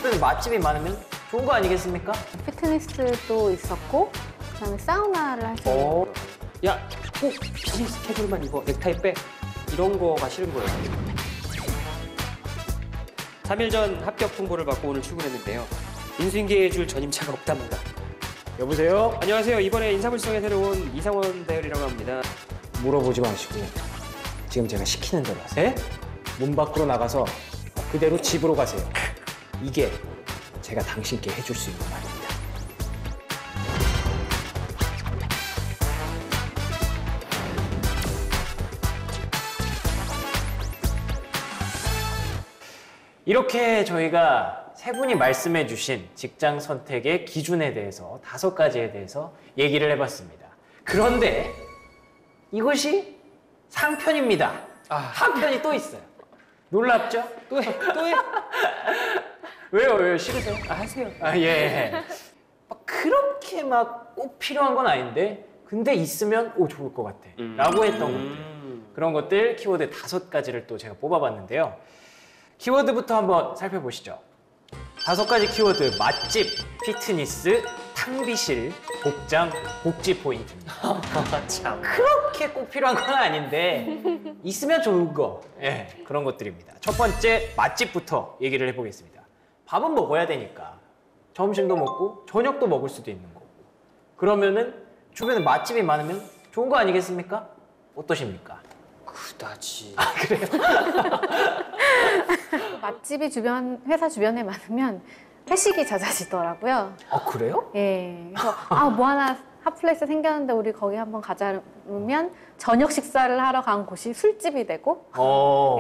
주변에 맛집이 많으면 좋은 거 아니겠습니까? 피트니스도 있었고 그다음에 사우나를 할 수 있는 야, 꼭 비즈니스 캐주얼만 입어. 넥타이 빼. 이런 거가 싫은 거예요. 3일 전 합격 통보를 받고 오늘 출근했는데요. 인수인계해줄 전임차가 없답니다. 여보세요? 안녕하세요. 이번에 인사불성에 새로운 이상원 대열이라고 합니다. 물어보지 마시고 지금 제가 시키는 대로 하세요. 네? 문 밖으로 나가서 그대로 집으로 가세요. 이게 제가 당신께 해줄 수 있는 말입니다. 이렇게 저희가 세 분이 말씀해 주신 직장 선택의 기준에 대해서 5가지에 대해서 얘기를 해봤습니다. 그런데 이것이 상편입니다. 하편이 또 있어요. 놀랍죠? 또 해. 왜요? 싫으세요? 하세요. 예. 막 그렇게 막 꼭 필요한 건 아닌데 근데 있으면 좋을 것 같아 라고 했던 것들, 그런 것들 키워드 5가지를 또 제가 뽑아봤는데요. 키워드부터 한번 살펴보시죠. 5가지 키워드: 맛집, 피트니스, 탕비실, 복장, 복지 포인트입니다. 참. 그렇게 꼭 필요한 건 아닌데 있으면 좋은 거, 그런 것들입니다. 첫 번째, 맛집부터 얘기를 해보겠습니다. 밥은 먹어야 되니까 점심도 먹고 저녁도 먹을 수도 있는 거고, 그러면은 주변에 맛집이 많으면 좋은 거 아니겠습니까? 어떠십니까? 그다지. 그래요? 맛집이 회사 주변에 많으면 회식이 잦아지더라고요. 그래요? 예. 그래서 뭐 하나 핫플레이스 생겼는데 우리 거기 한번 가자 그러면 저녁 식사를 하러 간 곳이 술집이 되고.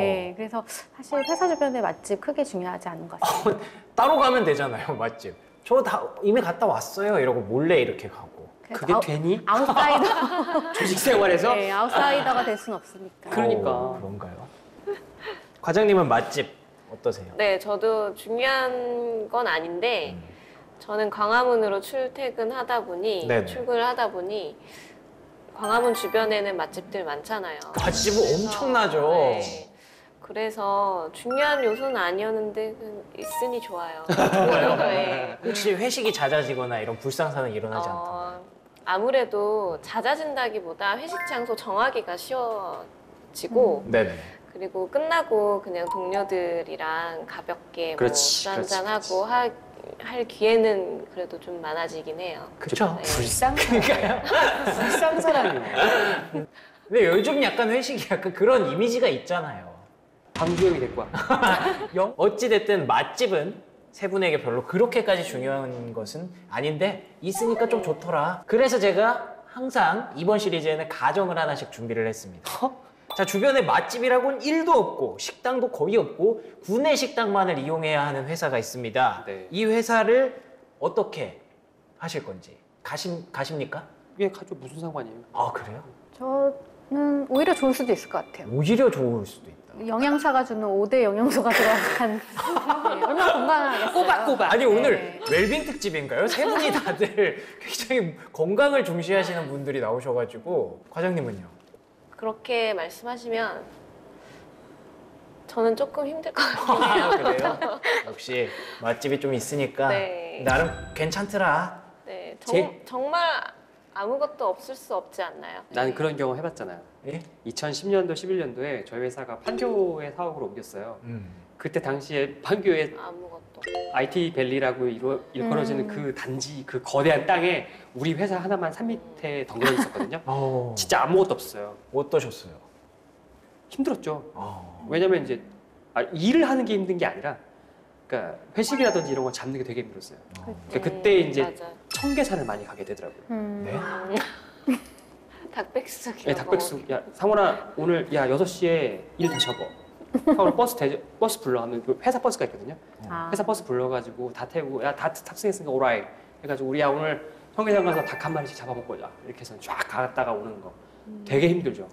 예. 그래서 사실 회사 주변에 맛집 크게 중요하지 않은 것 같아요. 따로 가면 되잖아요, 맛집. 저 이미 갔다 왔어요. 이러고 몰래 이렇게 가고. 그게 되니? 아웃사이더. 조직 생활에서? 네, 아웃사이더가 될 수는 없으니까. 그러니까. 그런가요? 과장님은 맛집 어떠세요? 네, 저도 중요한 건 아닌데 저는 광화문으로 출근을 하다 보니 광화문 주변에는 맛집들 많잖아요. 맛집은 엄청나죠. 네. 그래서 중요한 요소는 아니었는데 있으니 좋아요. 네. 혹시 회식이 잦아지거나 이런 불상사는 일어나지 않던가요? 아무래도 잦아진다기보다 회식 장소 정하기가 쉬워지고 네네. 그리고 끝나고 그냥 동료들이랑 가볍게 그렇지, 술 한잔하고 할 기회는 그래도 좀 많아지긴 해요. 그쵸? 네. 불쌍하니까요. 불쌍한 사람이요. 근데 요즘 약간 회식이 약간 그런 이미지가 있잖아요. 방주형이 될 거야. 어찌됐든 맛집은 세 분에게 별로 그렇게까지 중요한 것은 아닌데 있으니까 좀 좋더라. 그래서 제가 항상 이번 시리즈에는 가정을 하나씩 준비를 했습니다. 자, 주변에 맛집이라고는 1도 없고 식당도 거의 없고 구내 식당만을 이용해야 하는 회사가 있습니다. 네. 이 회사를 어떻게 하실 건지 가십니까? 왜 가죠? 무슨 상관이에요? 그래요? 저는 오히려 좋을 수도 있을 것 같아요. 오히려 좋을 수도 있다. 영양사가 주는 5대 영양소가 들어간 네, 얼마나 건강하겠어요. 꼬박꼬박. 아니 오늘 네. 웰빙 특집인가요? 세 분이 다들 굉장히 건강을 중시하시는 분들이 나오셔가지고. 과장님은요? 그렇게 말씀하시면 저는 조금 힘들 것 같아요. 그래요? 역시 맛집이 좀 있으니까 네. 나름 괜찮더라. 네, 제- 정말 아무것도 없을 수 없지 않나요? 난 그런 경험 해봤잖아요. 예? 2010년도, 11년도에 저희 회사가 판교에 사업을 옮겼어요. 그때 당시에 판교에 아무것도. IT 밸리라고 일컬어지는 그 단지, 그 거대한 땅에 우리 회사 하나만 산 밑에 덩그러 있었거든요. 진짜 아무것도 없어요. 어떠셨어요? 힘들었죠. 왜냐면 이제 일을 하는 게 힘든 게 아니라, 그러니까 회식이라든지 이런 거 잡는 게 되게 힘들었어요. 그러니까 그때 이제 맞아. 청계산을 많이 가게 되더라고요. 네? 닭백숙. 네, 닭백숙. 야, 상원아, 오늘 6시에 일 다 접어. 상원아, 버스 불러 하면 그 회사 버스가 있거든요. 회사 버스 불러가지고 다 태우고, 야, 다 탑승했으니까 오라이. 해가지고 우리 오늘 청계산 가서 닭 한 마리씩 잡아먹고 오자. 이렇게 해서 쫙 갔다가 오는 거. 되게 힘들죠.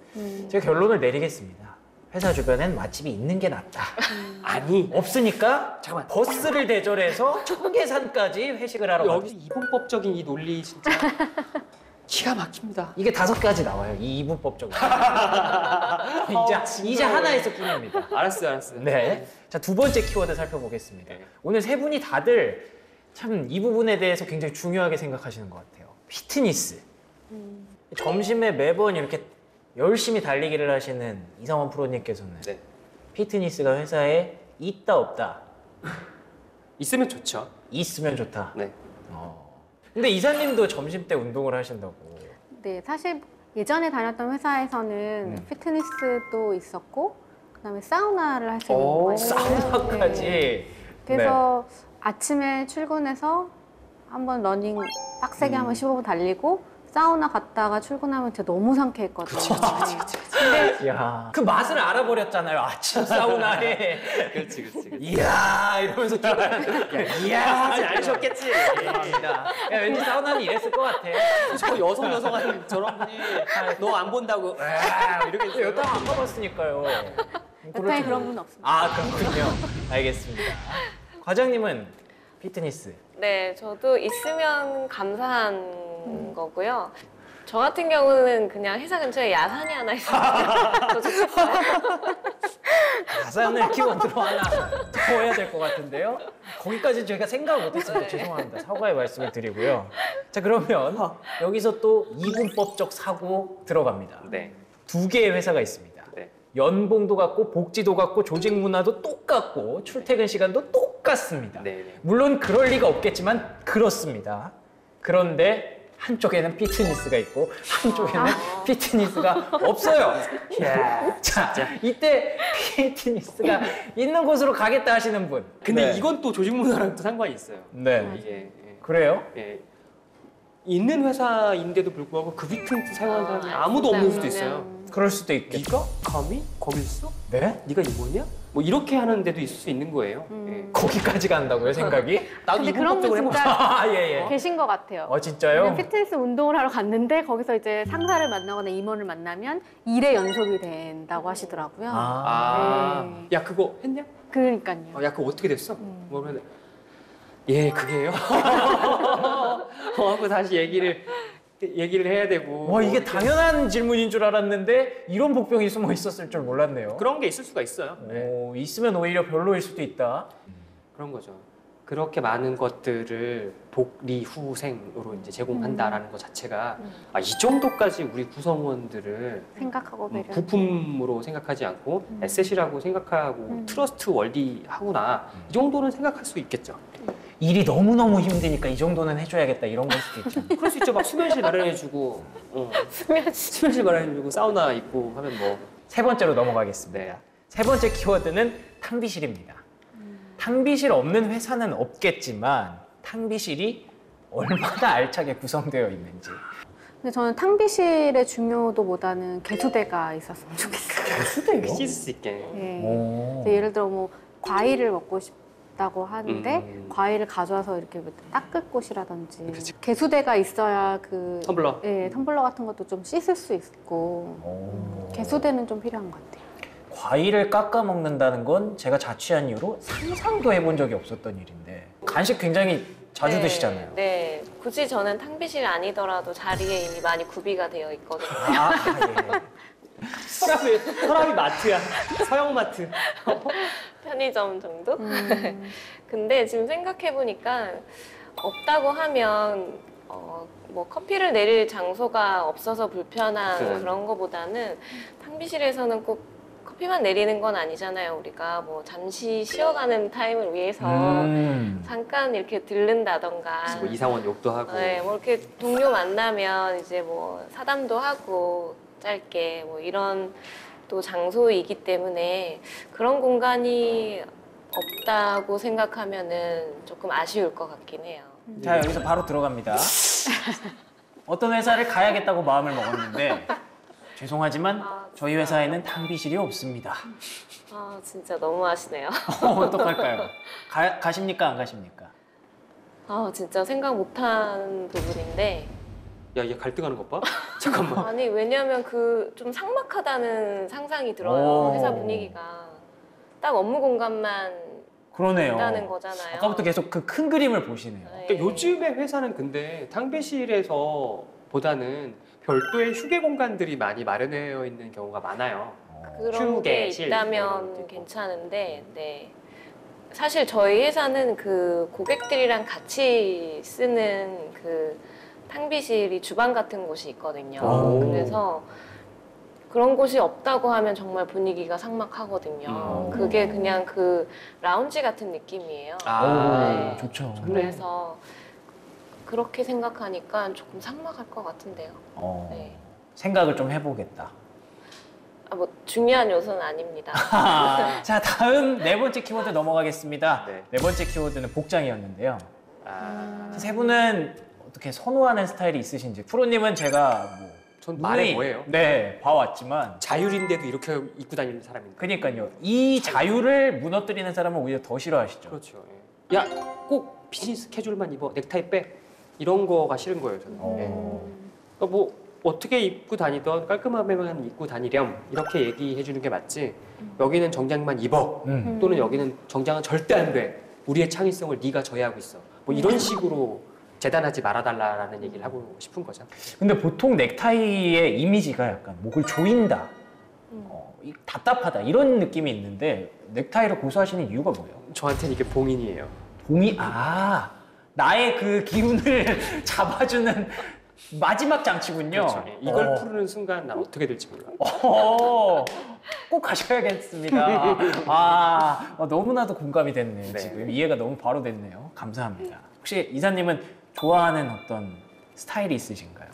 제가 결론을 내리겠습니다. 회사 주변엔 맛집이 있는 게 낫다. 아니, 없으니까 잠깐만. 버스를 대절해서 청계산까지 회식을 하러 여기 가고. 이분법적인 이 논리 진짜. 기가 막힙니다. 이게 5가지 나와요. 이 이분법적으로. 이제 하나에서 뿐입니다. 알았어요. 네. 자, 2번째 키워드 살펴보겠습니다. 오늘 3분이 다들 참 이 부분에 대해서 굉장히 중요하게 생각하시는 것 같아요. 피트니스. 점심에 매번 이렇게 열심히 달리기를 하시는 이상원 프로님께서는 네. 피트니스가 회사에 있다 없다? 있으면 좋죠. 있으면 좋다. 네. 근데 이사님도 점심 때 운동을 하신다고. 네, 사실 예전에 다녔던 회사에서는 피트니스도 있었고 그다음에 사우나를 할 수 있는 오, 거예요. 사우나까지. 네. 그래서 아침에 출근해서 한번 러닝 빡세게 한번 15분 달리고 사우나 갔다가 출근하면 진짜 너무 상쾌했거든요. 근데 이야, 그 맛을 알아버렸잖아요. 아침 사우나에. 그렇지. 이야, 이러면서 이야 하지 않으셨겠지. 야, 왠지 사우나는 이랬을 것 같아. 저 여성한 저런 분이 너 안 본다고 이렇게 했어요. 여탕 안 가봤으니까요. 여탕에 그런 분 없습니다. 아, 그렇군요. 알겠습니다. 과장님은 피트니스. 네, 저도 있으면 감사한 거고요. 저 같은 경우는 그냥 회사 근처에 야산이 하나 있어요. 더 좋겠어요. 가산을 키워드로 하나 더 해야 될 것 같은데요. 거기까지 저희가 생각 못했어요. 죄송합니다. 사과의 말씀을 드리고요. 자, 그러면 여기서 또 이분법적 사고 들어갑니다. 네. 2개의 회사가 있습니다. 네. 연봉도 같고 복지도 같고 조직 문화도 똑같고 출퇴근 시간도 똑같습니다. 네. 물론 그럴 리가 없겠지만 그렇습니다. 그런데 한쪽에는 피트니스가 있고 한쪽에는 피트니스가 없어요. 자, 이때 피트니스가 있는 곳으로 가겠다 하시는 분. 근데 네. 이건 또 조직 문화랑 또 상관이 있어요. 네. 이게 그래요? 있는 회사인데도 불구하고 그 피트니스 사용하는 사람이 아무도 없는 수도 있어요. 그럴 수도 있겠죠. 네가 감히 거기 있어? 네? 네가 이거냐? 뭐 이렇게 하는 데도 있을 수 있는 거예요. 거기까지 간다고요, 생각이? 나도 근데 그런 분 이분법적으로 진짜 아, 예. 계신 것 같아요. 진짜요? 그냥 피트니스 운동을 하러 갔는데 거기서 이제 상사를 만나거나 임원을 만나면 일에 연속이 된다고 하시더라고요. 네. 야 그거 했냐? 그러니까요. 야 그거 어떻게 됐어? 뭐 그러면 예 그게요. 하고 다시 얘기를 해야 되고. 와, 이게 당연한 질문인 줄 알았는데 이런 복병이 숨어 있었을 줄 몰랐네요. 그런 게 있을 수가 있어요. 네. 있으면 오히려 별로일 수도 있다. 그런 거죠. 그렇게 많은 것들을 복리후생으로 이제 제공한다라는 것 자체가 이 정도까지 우리 구성원들을 생각하고 배려. 부품으로 생각하지 않고 에셋이라고 생각하고 트러스트 월디하구나 이 정도는 생각할 수 있겠죠. 일이 너무너무 힘드니까 이 정도는 해줘야겠다 이런 걸 수도 있죠. 그럴 수 있죠. 막 수면실 마련해주고 수면실 마련해주고 사우나 있고 하면 뭐. 3번째로 넘어가겠습니다. 네. 3번째 키워드는 탕비실입니다. 탕비실 없는 회사는 없겠지만 탕비실이 얼마나 알차게 구성되어 있는지. 근데 저는 탕비실의 중요도보다는 개수대가 있었으면 좋겠어요. 개수대요? 씻을 수 있게. 네. 예를 들어 뭐 과일을 먹고 싶다고 하는데 과일을 가져와서 이렇게 닦을 곳이라든지 개수대가 있어야 그 텀블러. 텀블러 같은 것도 좀 씻을 수 있고 개수대는 좀 필요한 것 같아요. 과일을 깎아 먹는다는 건 제가 자취한 이후로 상상도 해본 적이 없었던 일인데 간식 굉장히 자주 드시잖아요. 네, 굳이 저는 탕비실 아니더라도 자리에 이미 많이 구비가 되어 있거든요. 예. 서랍이 마트야. 서영 마트. 편의점 정도? 근데 지금 생각해보니까 없다고 하면 뭐 커피를 내릴 장소가 없어서 불편한 그런 거보다는 탕비실에서는 꼭 커피만 내리는 건 아니잖아요. 우리가 뭐 잠시 쉬어가는 타임을 위해서 잠깐 이렇게 들른다던가 뭐 이상원 욕도 하고. 네, 뭐 이렇게 동료 만나면 이제 뭐 사담도 하고 짧게 뭐 이런 또 장소이기 때문에 그런 공간이 없다고 생각하면은 조금 아쉬울 것 같긴 해요. 자, 여기서 바로 들어갑니다. 어떤 회사를 가야겠다고 마음을 먹었는데 죄송하지만 저희 회사에는 탕비실이 없습니다. 아 진짜 너무 하시네요. 어떡할까요? 가십니까 안 가십니까? 아 진짜 생각 못한 부분인데 야, 얘 갈등하는 것 봐? 잠깐만. 아니 왜냐면 그 좀 삭막하다는 상상이 들어요. 오. 회사 분위기가 딱 업무 공간만 그러네요. 있다는 거잖아요. 아까부터 계속 그 큰 그림을 보시네요. 네. 그러니까 요즘의 회사는 근데 탕비실에서 보다는 별도의 휴게 공간들이 많이 마련되어 있는 경우가 많아요. 그런 게 휴게실 있다면 이런 괜찮은데, 네. 사실 저희 회사는 그 고객들이랑 같이 쓰는 그 탕비실이 주방 같은 곳이 있거든요. 오. 그래서 그런 곳이 없다고 하면 정말 분위기가 삭막하거든요. 그게 그냥 그 라운지 같은 느낌이에요. 네. 좋죠. 그래서 그렇게 생각하니까 조금 삭막할 것 같은데요. 네. 생각을 좀 해보겠다. 아, 뭐 중요한 요소는 아닙니다. 자, 다음 네 번째 키워드 넘어가겠습니다. 네. 네 번째 키워드는 복장이었는데요. 아, 세 분은 어떻게 선호하는 스타일이 있으신지. 프로님은 제가 전 말해 누누이, 뭐예요? 네, 봐왔지만 자율인데도 이렇게 입고 다니는 사람인데. 그러니까요. 이 자유를 무너뜨리는 사람은 오히려 더 싫어하시죠. 그렇죠. 예. 야, 꼭 비즈니스 캐주얼만 입어. 넥타이 빼. 이런 거가 싫은 거예요, 저는. 예. 그러니까 뭐 어떻게 입고 다니던 깔끔하게만 입고 다니렴 이렇게 얘기해 주는 게 맞지. 여기는 정장만 입어. 또는 여기는 정장은 절대 안 돼. 우리의 창의성을 네가 저해하고 있어. 뭐 이런 식으로 재단하지 말아달라라는 얘기를 하고 싶은 거죠. 근데 보통 넥타이의 이미지가 약간 목을 조인다, 답답하다 이런 느낌이 있는데 넥타이를 고수하시는 이유가 뭐예요? 저한테는 이게 봉인이에요. 나의 그 기운을 잡아주는 마지막 장치군요. 그렇죠. 예. 이걸 푸르는 순간 난 어떻게 될지 몰라. 꼭 가셔야겠습니다. 너무나도 공감이 됐네요. 네. 지금 이해가 너무 바로 됐네요. 감사합니다. 혹시 이사님은 좋아하는 어떤 스타일이 있으신가요?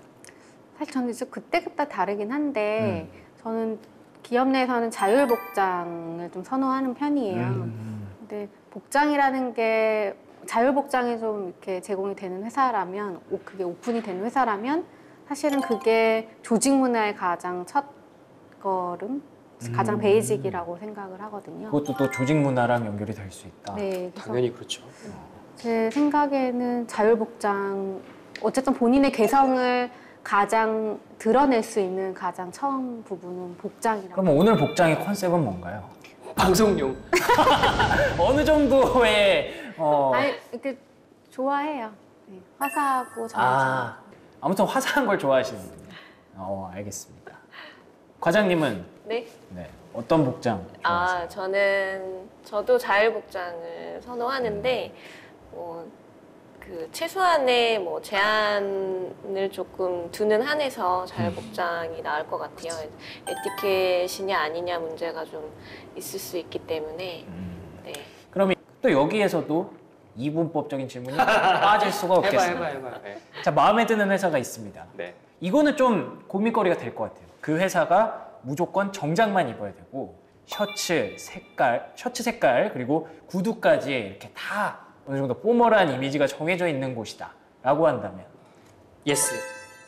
사실 저는 이제 그때그때 다르긴 한데 저는 기업 내에서는 자율복장을 좀 선호하는 편이에요. 근데 복장이라는 게 자율복장이 좀 이렇게 제공이 되는 회사라면, 그게 오픈이 되는 회사라면 사실은 그게 조직 문화의 가장 첫 걸음, 가장 베이직이라고 생각을 하거든요. 그것도 또 조직 문화랑 연결이 될 수 있다. 네, 그래서 당연히 그렇죠. 제 생각에는 자율복장, 어쨌든 본인의 개성을 가장 드러낼 수 있는 가장 처음 부분은 복장이라고. 그럼 오늘 복장의 컨셉은 뭔가요? 방송용. 어느 정도의 아니, 이렇게 좋아해요. 네, 화사하고 정장. 아무튼 화사한 걸 좋아하시는군요. 알겠습니다. 과장님은 네. 어떤 복장 좋아하세요? 저도 자율복장을 선호하는데, 그 최소한의 뭐 제한을 조금 두는 한에서 자율복장이 나을 것 같아요. 에티켓이냐 아니냐 문제가 좀 있을 수 있기 때문에. 네. 그럼 또 여기에서도 이분법적인 질문이 빠질 수가 없겠습니다. 해봐. 네. 자, 마음에 드는 회사가 있습니다. 네. 이거는 좀 고민거리가 될 것 같아요. 그 회사가 무조건 정장만 입어야 되고 셔츠 색깔 그리고 구두까지 이렇게 다 어느 정도 포멀한 이미지가 정해져 있는 곳이다 라고 한다면 예스.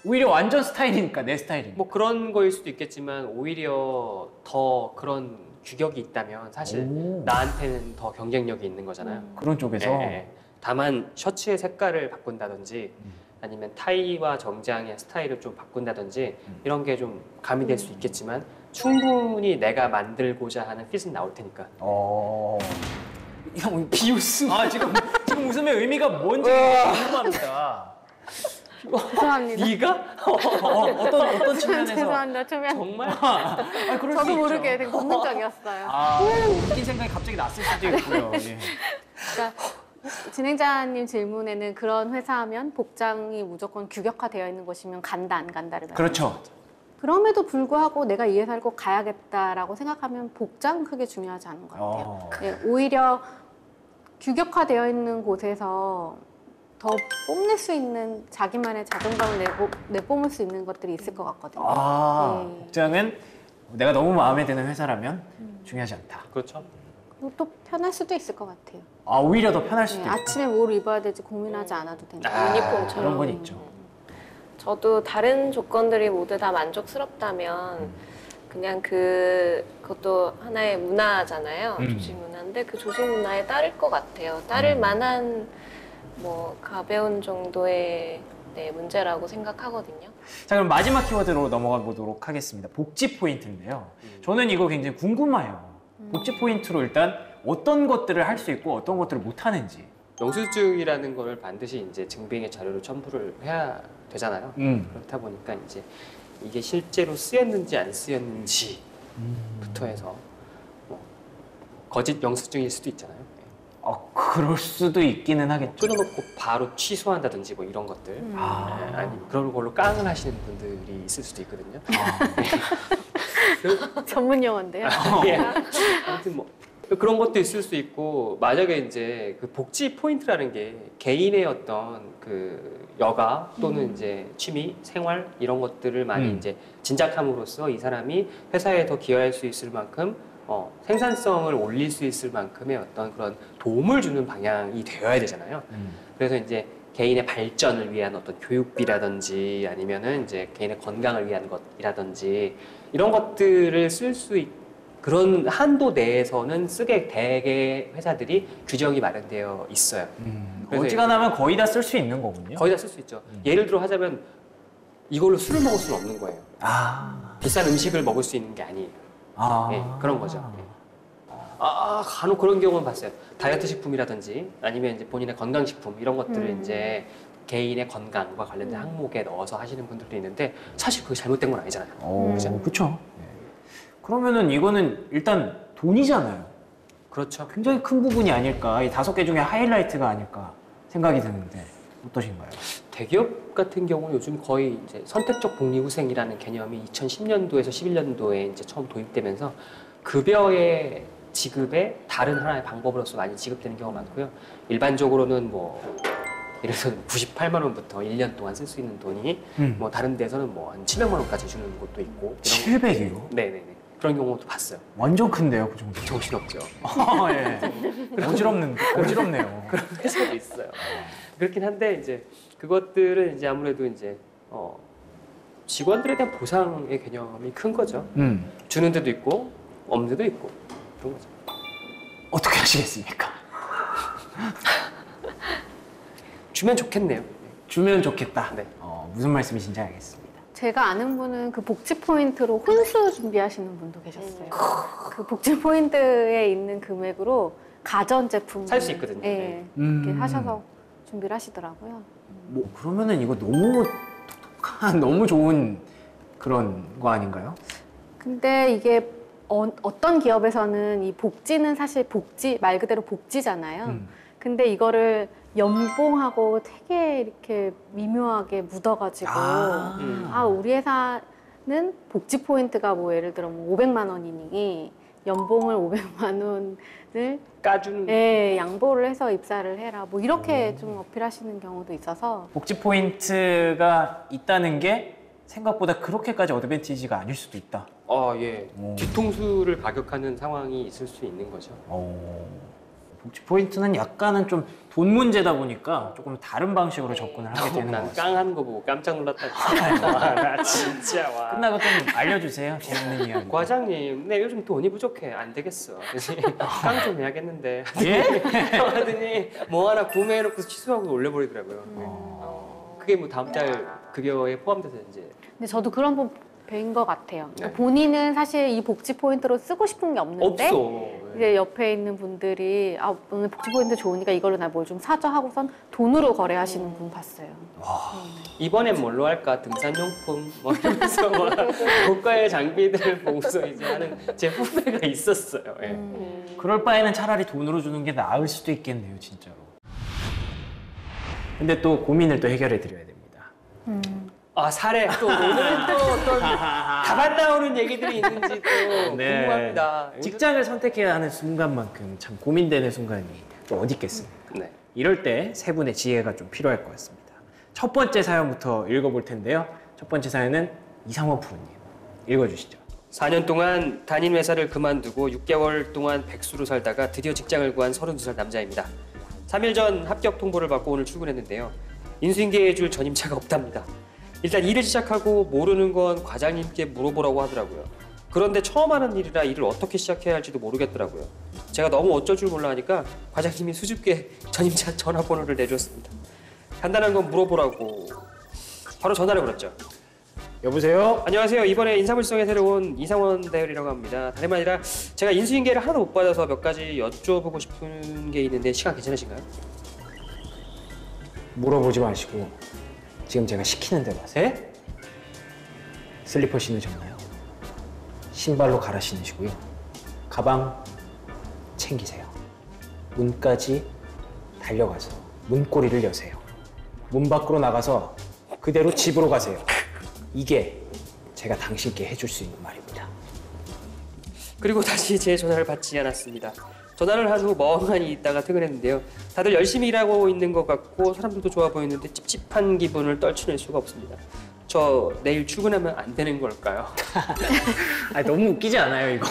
오히려 완전 스타일이니까 내 스타일이니까. 뭐 그런 거일 수도 있겠지만 오히려 더 그런 규격이 있다면 사실 나한테는 더 경쟁력이 있는 거잖아요. 그런 쪽에서 예. 다만 셔츠의 색깔을 바꾼다든지 아니면 타이와 정장의 스타일을 좀 바꾼다든지 이런 게 좀 가미될 수 있겠지만 충분히 내가 만들고자 하는 핏은 나올 테니까. 형 비웃음. 지금 웃음의 의미가 뭔지 궁금합니다. 죄송합니다. 네가? 어떤 측면에서 죄송합니다. 초면. 정말? 그럴 수 저도 있죠. 모르게 되게 본능적이었어요. 웃긴 생각이 갑자기 났을 수도 있고요. 예. 그러니까 진행자님 질문에는 그런 회사하면 복장이 무조건 규격화되어 있는 곳이면 간다 안 간다를 그렇죠. 그럼에도 불구하고 내가 이 회사를 꼭 가야겠다라고 생각하면 복장은 크게 중요하지 않은 것 같아요. 네, 오히려 규격화되어 있는 곳에서 더 뽐낼 수 있는 자기만의 자존감을 내뿜을 수 있는 것들이 있을 것 같거든요. 네. 복장은 내가 너무 마음에 드는 회사라면 중요하지 않다. 그렇죠. 그리고 또 편할 수도 있을 것 같아요. 오히려 더 편할 수도 네, 있고. 아침에 뭘 입어야 될지 고민하지 않아도 된다. 유니폼처럼. 그런 건 있죠. 저도 다른 조건들이 모두 다 만족스럽다면 그냥 그것도 하나의 문화잖아요. 조직 문화인데 그 조직 문화에 따를 것 같아요. 따를 만한 뭐 가벼운 정도의 문제라고 생각하거든요. 자, 그럼 마지막 키워드로 넘어가 보도록 하겠습니다. 복지 포인트인데요. 저는 이거 굉장히 궁금해요. 복지 포인트로 일단 어떤 것들을 할 수 있고 어떤 것들을 못 하는지 영수증이라는 걸 반드시 이제 증빙의 자료로 첨부를 해야 되잖아요. 그렇다 보니까 이제 이게 실제로 쓰였는지 안 쓰였는지부터 해서 뭐 거짓 영수증일 수도 있잖아요. 그럴 수도 있기는 하겠죠. 끊어놓고 바로 취소한다든지 뭐 이런 것들. 아니면 그런 걸로 깡을 하시는 분들이 있을 수도 있거든요. 전문 용어인데요. 예. 아무튼 뭐 그런 것도 있을 수 있고, 만약에 이제 그 복지 포인트라는 게 개인의 어떤 그 여가 또는 이제 취미, 생활 이런 것들을 많이 이제 진작함으로써 이 사람이 회사에 더 기여할 수 있을 만큼 생산성을 올릴 수 있을 만큼의 어떤 그런 도움을 주는 방향이 되어야 되잖아요. 그래서 이제 개인의 발전을 위한 어떤 교육비라든지 아니면은 이제 개인의 건강을 위한 것이라든지 이런 것들을 쓸 수 그런 한도 내에서는 쓰게 대개 회사들이 규정이 마련되어 있어요. 어지간하면 거의 다 쓸 수 있는 거군요. 거의 다 쓸 수 있죠. 예를 들어 하자면 이걸로 술을 먹을 수는 없는 거예요. 비싼 음식을 먹을 수 있는 게 아니에요. 네, 그런 거죠. 간혹 그런 경우는 봤어요. 다이어트 식품이라든지 아니면 이제 본인의 건강식품 이런 것들을 이제 개인의 건강과 관련된 항목에 넣어서 하시는 분들도 있는데 사실 그게 잘못된 건 아니잖아요. 그렇죠. 그러면은 이거는 일단 돈이잖아요. 그렇죠. 굉장히 큰 부분이 아닐까. 이 5개 중에 하이라이트가 아닐까 생각이 드는데 어떠신가요? 대기업 같은 경우는 요즘 거의 이제 선택적 복리후생이라는 개념이 2010년도에서 11년도에 이제 처음 도입되면서 급여의 지급의 다른 하나의 방법으로서 많이 지급되는 경우가 많고요. 일반적으로는 뭐 예를 들어서 98만 원부터 1년 동안 쓸 수 있는 돈이 뭐 다른 데서는 뭐 한 700만 원까지 주는 곳도 있고. 700이요? 네네네. 그런 경우도 봤어요. 완전 큰데요, 그 정도. 정신없죠. 예. 어지럽네요. 그런 회사도 있어요. 그렇긴 한데 이제 그것들은 이제 아무래도 이제 직원들에 대한 보상의 개념이 큰 거죠. 주는 데도 있고 없는 데도 있고 그런 거죠. 어떻게 하시겠습니까? 주면 좋겠네요. 주면 좋겠다. 네. 무슨 말씀이신지 알겠습니다. 제가 아는 분은 그 복지 포인트로 혼수 준비하시는 분도 계셨어요. 그 복지 포인트에 있는 금액으로 가전 제품 살 수 있거든요. 예, 이렇게 하셔서 준비를 하시더라고요. 뭐 그러면은 이거 너무 똑똑한, 너무 좋은 그런 거 아닌가요? 근데 이게 어떤 기업에서는 이 복지는 사실 복지 말 그대로 복지잖아요. 근데 이거를 연봉하고 되게 이렇게 미묘하게 묻어가지고 우리 회사는 복지 포인트가 뭐 예를 들어 뭐 500만 원이니 연봉을 500만 원을 까주는 양보를 해서 입사를 해라 뭐 이렇게 좀 어필하시는 경우도 있어서 복지 포인트가 있다는 게 생각보다 그렇게까지 어드밴티지가 아닐 수도 있다. 예. 뒤통수를 가격하는 상황이 있을 수 있는 거죠. 복지 포인트는 약간은 좀 돈 문제다 보니까 조금 다른 방식으로 접근을 하게 되는 것 난 같아요. 깡하는 거 보고 깜짝 놀랐다. 나 진짜 와. 끝나고 좀 알려주세요. 재밌는 이야기. 과장님, 네 요즘 돈이 부족해. 안 되겠어. 깡 좀 해야겠는데. 예? 하더니 뭐 하나 구매해놓고 취소하고 올려버리더라고요. 그게 뭐 다음 달 급여에 포함돼서 이제. 근데 저도 그런 분 뵌 것 같아요. 그러니까 본인은 사실 이 복지 포인트로 쓰고 싶은 게 없는데 없어. 이제 옆에 있는 분들이 오늘 복지 포인트 좋으니까 이걸로 나 뭘 좀 사줘 하고선 돈으로 거래하시는 분 봤어요. 이번엔 뭘로 할까? 등산용품 뭐 이러면서 막 고가의 장비들을 보고서 이제 하는 제 후배가 있었어요. 예. 그럴 바에는 차라리 돈으로 주는 게 나을 수도 있겠네요, 진짜로. 근데 또 고민을 또 해결해 드려야 됩니다. 사례 또 오늘은 또 어떤 답안 나오는 얘기들이 있는지 또 궁금합니다. 직장을 선택해야 하는 순간만큼 참 고민되는 순간이 또 어디 있겠습니까? 네. 이럴 때 세 분의 지혜가 좀 필요할 것 같습니다. 첫 번째 사연부터 읽어볼 텐데요. 첫 번째 사연은 이상원 프로님 읽어주시죠. 4년 동안 단임 회사를 그만두고 6개월 동안 백수로 살다가 드디어 직장을 구한 32살 남자입니다. 3일 전 합격 통보를 받고 오늘 출근했는데요. 인수인계해줄 전임자가 없답니다. 일단 일을 시작하고 모르는 건 과장님께 물어보라고 하더라고요. 그런데 처음 하는 일이라 일을 어떻게 시작해야 할지도 모르겠더라고요. 제가 너무 어쩔 줄 몰라 하니까 과장님이 수줍게 전임자 전화번호를 내줬습니다. 간단한 건 물어보라고 바로 전화를 걸었죠. 여보세요? 안녕하세요. 이번에 인사불성에 새로운 이상원 대열이라고 합니다. 다름 아니라 제가 인수인계를 하나도 못 받아서 몇 가지 여쭤보고 싶은 게 있는데 시간 괜찮으신가요? 물어보지 마시고 지금 제가 시키는 대로 하세요. 슬리퍼 신으셨나요? 신발로 갈아 신으시고요. 가방 챙기세요. 문까지 달려가서 문고리를 여세요. 문 밖으로 나가서 그대로 집으로 가세요. 이게 제가 당신께 해줄 수 있는 말입니다. 그리고 다시 제 전화를 받지 않았습니다. 전화를 하고 멍하니 있다가 퇴근했는데요. 다들 열심히 일하고 있는 것 같고 사람들도 좋아 보이는데 찝찝한 기분을 떨쳐낼 수가 없습니다. 저 내일 출근하면 안 되는 걸까요? 아, 너무 웃기지 않아요, 이거?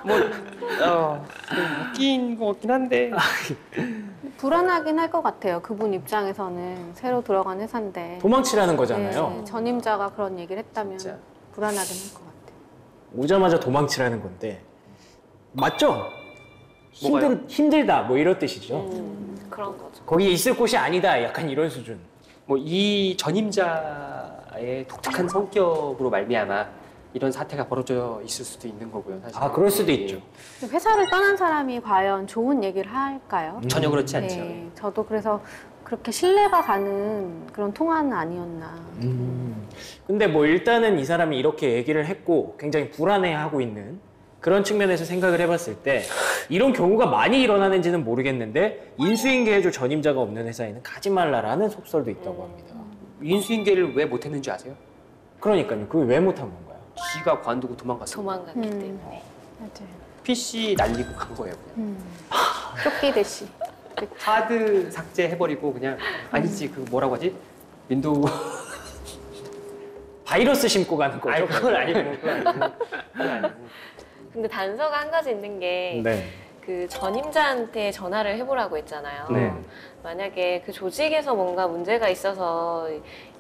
좀 웃긴 것 같긴 한데. 불안하긴 할 것 같아요. 그분 입장에서는 새로 들어간 회사인데 도망치라는 거잖아요. 네, 전임자가 그런 얘기를 했다면 진짜. 불안하긴 할 것 같아요. 오자마자 도망치라는 건데 맞죠? 뭐가요? 힘들다 뭐 이런 뜻이죠. 그런 거죠. 거기에 있을 곳이 아니다 약간 이런 수준. 뭐 이 전임자의 독특한 성격으로 말미암아 이런 사태가 벌어져 있을 수도 있는 거고요. 사실. 아, 그럴 수도 있죠. 회사를 떠난 사람이 과연 좋은 얘기를 할까요? 전혀 그렇지 않죠. 네, 저도 그래서 그렇게 신뢰가 가는 그런 통화는 아니었나. 근데 뭐 일단은 이 사람이 이렇게 얘기를 했고 굉장히 불안해하고 있는 그런 측면에서 생각을 해봤을 때 이런 경우가 많이 일어나는지는 모르겠는데 인수인계 해줄 전임자가 없는 회사에는 가지 말라라는 속설도 있다고 합니다. 인수인계를 왜 못했는지 아세요? 그러니까요. 그걸 왜 못한 건가요? 지가 관두고 도망갔어요. 도망갔기 때문에. 맞아요. PC 날리고 간 거예요. 그냥. 쫓기듯이. 하드 삭제해버리고 그냥 아니지 그 뭐라고 하지? 윈도우 바이러스 심고 가는 거죠? 아니 그건 아니고 그건 아니고. 근데 단서가 한 가지 있는 게 네. 그 전임자한테 전화를 해보라고 했잖아요. 네. 만약에 그 조직에서 뭔가 문제가 있어서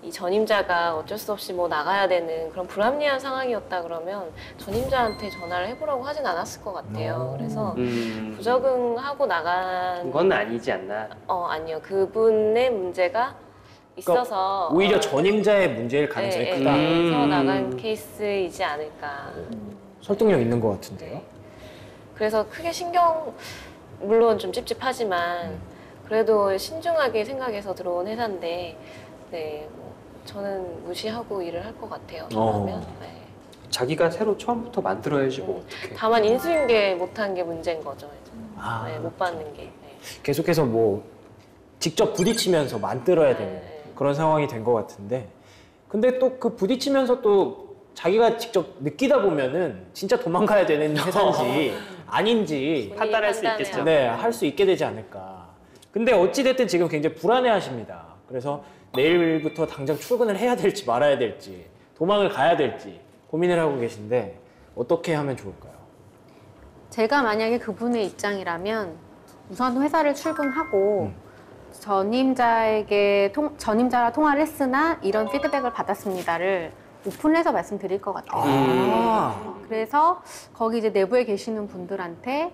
이 전임자가 어쩔 수 없이 뭐 나가야 되는 그런 불합리한 상황이었다 그러면 전임자한테 전화를 해보라고 하진 않았을 것 같아요. 그래서 부적응하고 나간 건 아니지 않나. 아니요. 그분의 문제가 있어서 오히려 전임자의 문제일 가능성이 크다. 그래서 나간 케이스이지 않을까. 설득력 있는 것 같은데요. 그래서 크게 신경 물론 좀 찝찝하지만 그래도 신중하게 생각해서 들어온 회사인데 네, 뭐 저는 무시하고 일을 할 것 같아요. 그러면 네. 자기가 새로 처음부터 만들어야지 뭐 어떻게. 다만 인수인계 못한 게 문제인 거죠. 이제. 아, 네, 못 받는 게. 네. 계속해서 뭐 직접 부딪히면서 만들어야 되는 네. 그런 상황이 된 것 같은데 근데 또 그 부딪히면서 또 자기가 직접 느끼다 보면은 진짜 도망가야 되는 회사인지 아닌지 판단할 수 판단해요. 있겠죠. 네, 할 수 있게 되지 않을까. 근데 어찌됐든 지금 굉장히 불안해 하십니다. 그래서 내일부터 당장 출근을 해야 될지 말아야 될지 도망을 가야 될지 고민을 하고 계신데 어떻게 하면 좋을까요? 제가 만약에 그분의 입장이라면 우선 회사를 출근하고 전임자랑 통화를 했으나 이런 피드백을 받았습니다를 오픈해서 말씀드릴 것 같아요. 그래서 거기 이제 내부에 계시는 분들한테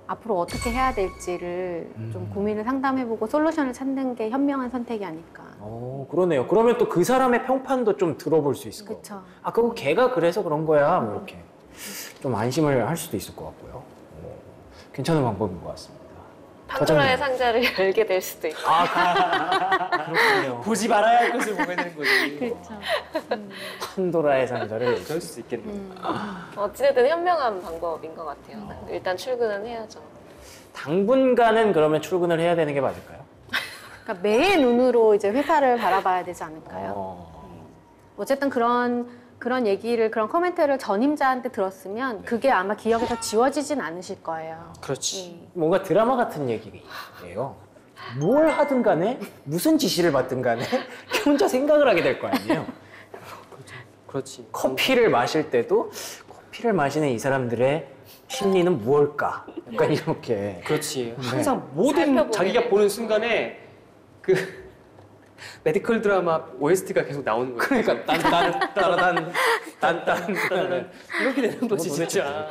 앞으로 어떻게 해야 될지를 좀 고민을 상담해보고 솔루션을 찾는 게 현명한 선택이 아닐까. 그러네요. 그러면 또 그 사람의 평판도 좀 들어볼 수 있을 거고. 그쵸. 아, 그거 걔가 그래서 그런 거야. 뭐 이렇게 좀 안심을 할 수도 있을 것 같고요. 괜찮은 방법인 것 같습니다. 판도라의 상자를 열게 될 수도 있고. 그렇군요. 보지 말아야 할 것을 보게 되는 거지. 그렇죠. 판도라의 상자를 그럴 수 있겠네. 어찌됐든 현명한 방법인 것 같아요. 일단 출근은 해야죠. 당분간은 그러면 출근을 해야 되는 게 맞을까요? 그러니까 매의 눈으로 이제 회사를 바라봐야 되지 않을까요? 어쨌든 그런 얘기를, 그런 코멘트를 전임자한테 들었으면 그게 아마 기억에서 지워지진 않으실 거예요. 그렇지. 뭔가 드라마 같은 얘기예요. 뭘 하든 간에 무슨 지시를 받든 간에 혼자 생각을 하게 될 거 아니에요. 그렇지. 커피를 마실 때도 커피를 마시는 이 사람들의 심리는 무엇일까? 약간 이렇게. 그렇지. 항상 모든 살펴보게 자기가 되는 보는 순간에 그 메디컬 드라마 OST가 계속 나오는 거예요. 그러니까 딴딴 따라단 딴딴 이렇게 되는 거지 진짜.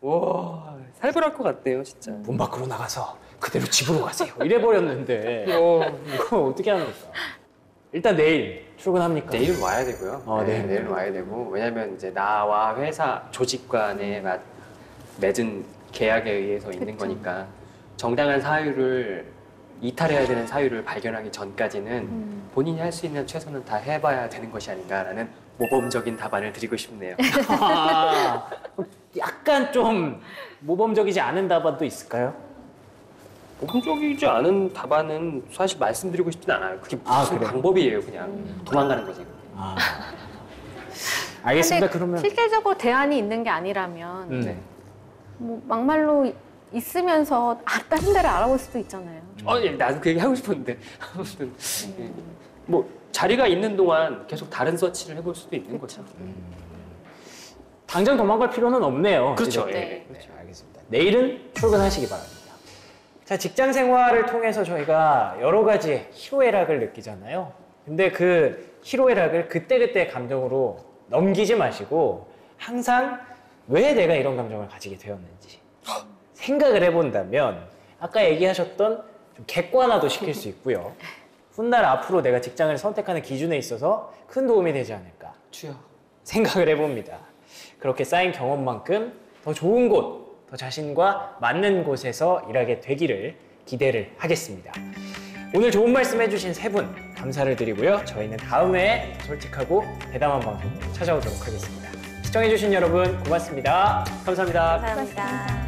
와 살벌할 것 같네요 진짜. 문 밖으로 나가서 그대로 집으로 가세요. 이래 버렸는데 이거 어떻게 합니까? 일단 내일 출근합니까? 내일은 와야 되고요. 네. 내일은 와야 되고 왜냐면 이제 나와 회사 조직 간에 맺은 계약에 의해서 있는 그쵸. 거니까 정당한 사유를 이탈해야 되는 사유를 발견하기 전까지는 본인이 할 수 있는 최선은 다 해봐야 되는 것이 아닌가라는 모범적인 답안을 드리고 싶네요. 아, 약간 좀 모범적이지 않은 답안도 있을까요? 모범적이지 않은 답안은 사실 말씀드리고 싶진 않아요. 그게 무슨 그래요? 방법이에요. 그냥 도망가는 거지. 아. 알겠습니다. 근데 그러면 실질적으로 대안이 있는 게 아니라면 네. 뭐 막말로 있으면서 다른 데를 알아볼 수도 있잖아요. 예, 나도 그 얘기 하고 싶었는데 아무튼 예. 뭐 자리가 있는 동안 계속 다른 서치를 해볼 수도 있는 거죠. 당장 도망갈 필요는 없네요. 그렇죠. 그죠? 예. 네. 그렇죠. 알겠습니다. 내일은 출근하시기 바랍니다. 자, 직장 생활을 통해서 저희가 여러 가지 희로애락을 느끼잖아요. 근데 그 희로애락을 그때그때 감정으로 넘기지 마시고 항상 왜 내가 이런 감정을 가지게 되었는지 생각을 해본다면 아까 얘기하셨던 좀 객관화도 시킬 수 있고요. 훗날 앞으로 내가 직장을 선택하는 기준에 있어서 큰 도움이 되지 않을까 주여. 생각을 해봅니다. 그렇게 쌓인 경험만큼 더 좋은 곳, 더 자신과 맞는 곳에서 일하게 되기를 기대를 하겠습니다. 오늘 좋은 말씀 해주신 세 분 감사를 드리고요. 저희는 다음에 솔직하고 대담한 방송 찾아오도록 하겠습니다. 시청해주신 여러분 고맙습니다. 감사합니다. 감사합니다.